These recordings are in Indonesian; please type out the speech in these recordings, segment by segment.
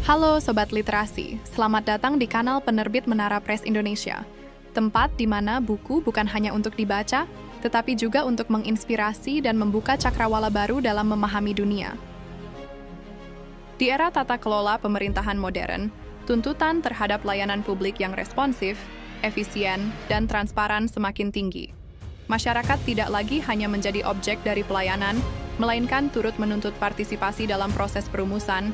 Halo Sobat Literasi, selamat datang di kanal penerbit Menara Press Indonesia. Tempat di mana buku bukan hanya untuk dibaca, tetapi juga untuk menginspirasi dan membuka cakrawala baru dalam memahami dunia. Di era tata kelola pemerintahan modern, tuntutan terhadap layanan publik yang responsif, efisien, dan transparan semakin tinggi. Masyarakat tidak lagi hanya menjadi objek dari pelayanan, melainkan turut menuntut partisipasi dalam proses perumusan,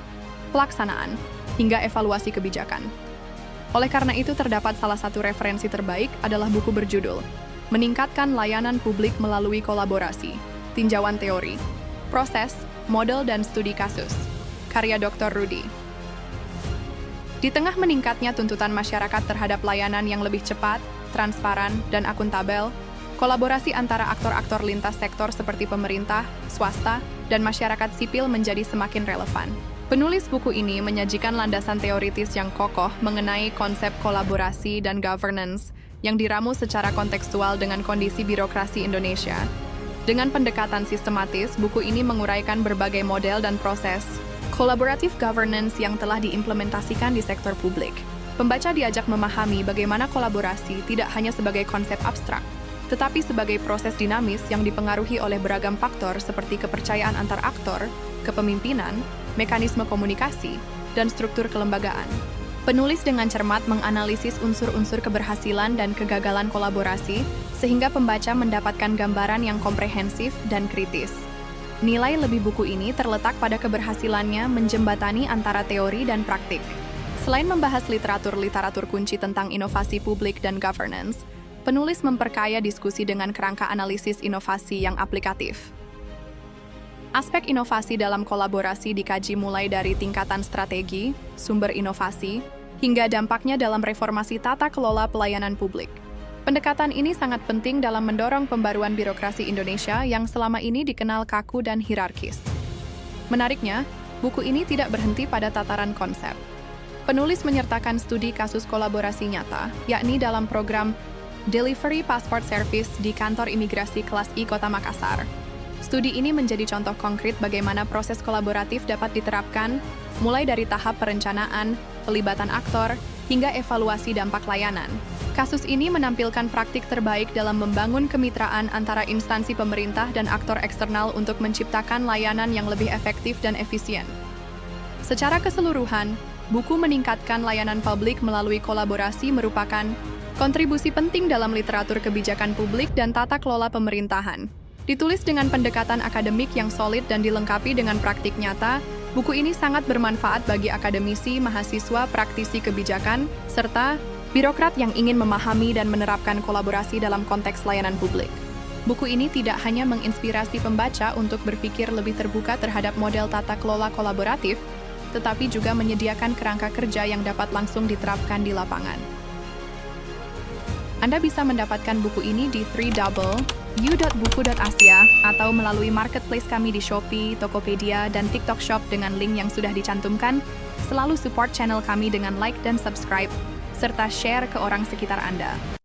pelaksanaan, hingga evaluasi kebijakan. Oleh karena itu, terdapat salah satu referensi terbaik adalah buku berjudul Meningkatkan Layanan Publik Melalui Kolaborasi, Tinjauan Teori, Proses, Model dan Studi Kasus, karya Dr. Rudy. Di tengah meningkatnya tuntutan masyarakat terhadap layanan yang lebih cepat, transparan, dan akuntabel, kolaborasi antara aktor-aktor lintas sektor seperti pemerintah, swasta, dan masyarakat sipil menjadi semakin relevan. Penulis buku ini menyajikan landasan teoritis yang kokoh mengenai konsep kolaborasi dan governance yang diramu secara kontekstual dengan kondisi birokrasi Indonesia. Dengan pendekatan sistematis, buku ini menguraikan berbagai model dan proses collaborative governance yang telah diimplementasikan di sektor publik. Pembaca diajak memahami bagaimana kolaborasi tidak hanya sebagai konsep abstrak, tetapi sebagai proses dinamis yang dipengaruhi oleh beragam faktor seperti kepercayaan antar aktor, kepemimpinan, mekanisme komunikasi, dan struktur kelembagaan. Penulis dengan cermat menganalisis unsur-unsur keberhasilan dan kegagalan kolaborasi, sehingga pembaca mendapatkan gambaran yang komprehensif dan kritis. Nilai lebih buku ini terletak pada keberhasilannya menjembatani antara teori dan praktik. Selain membahas literatur kunci tentang inovasi publik dan governance, penulis memperkaya diskusi dengan kerangka analisis inovasi yang aplikatif. Aspek inovasi dalam kolaborasi dikaji mulai dari tingkatan strategi, sumber inovasi, hingga dampaknya dalam reformasi tata kelola pelayanan publik. Pendekatan ini sangat penting dalam mendorong pembaruan birokrasi Indonesia yang selama ini dikenal kaku dan hierarkis. Menariknya, buku ini tidak berhenti pada tataran konsep. Penulis menyertakan studi kasus kolaborasi nyata, yakni dalam program Delivery Passport Service di Kantor Imigrasi Kelas I Kota Makassar. Studi ini menjadi contoh konkret bagaimana proses kolaboratif dapat diterapkan, mulai dari tahap perencanaan, pelibatan aktor, hingga evaluasi dampak layanan. Kasus ini menampilkan praktik terbaik dalam membangun kemitraan antara instansi pemerintah dan aktor eksternal untuk menciptakan layanan yang lebih efektif dan efisien. Secara keseluruhan, buku Meningkatkan Layanan Publik Melalui Kolaborasi merupakan kontribusi penting dalam literatur kebijakan publik dan tata kelola pemerintahan. Ditulis dengan pendekatan akademik yang solid dan dilengkapi dengan praktik nyata, buku ini sangat bermanfaat bagi akademisi, mahasiswa, praktisi kebijakan, serta birokrat yang ingin memahami dan menerapkan kolaborasi dalam konteks layanan publik. Buku ini tidak hanya menginspirasi pembaca untuk berpikir lebih terbuka terhadap model tata kelola kolaboratif, tetapi juga menyediakan kerangka kerja yang dapat langsung diterapkan di lapangan. Anda bisa mendapatkan buku ini di www.buku.asia atau melalui marketplace kami di Shopee, Tokopedia, dan TikTok Shop dengan link yang sudah dicantumkan. Selalu support channel kami dengan like dan subscribe, serta share ke orang sekitar Anda.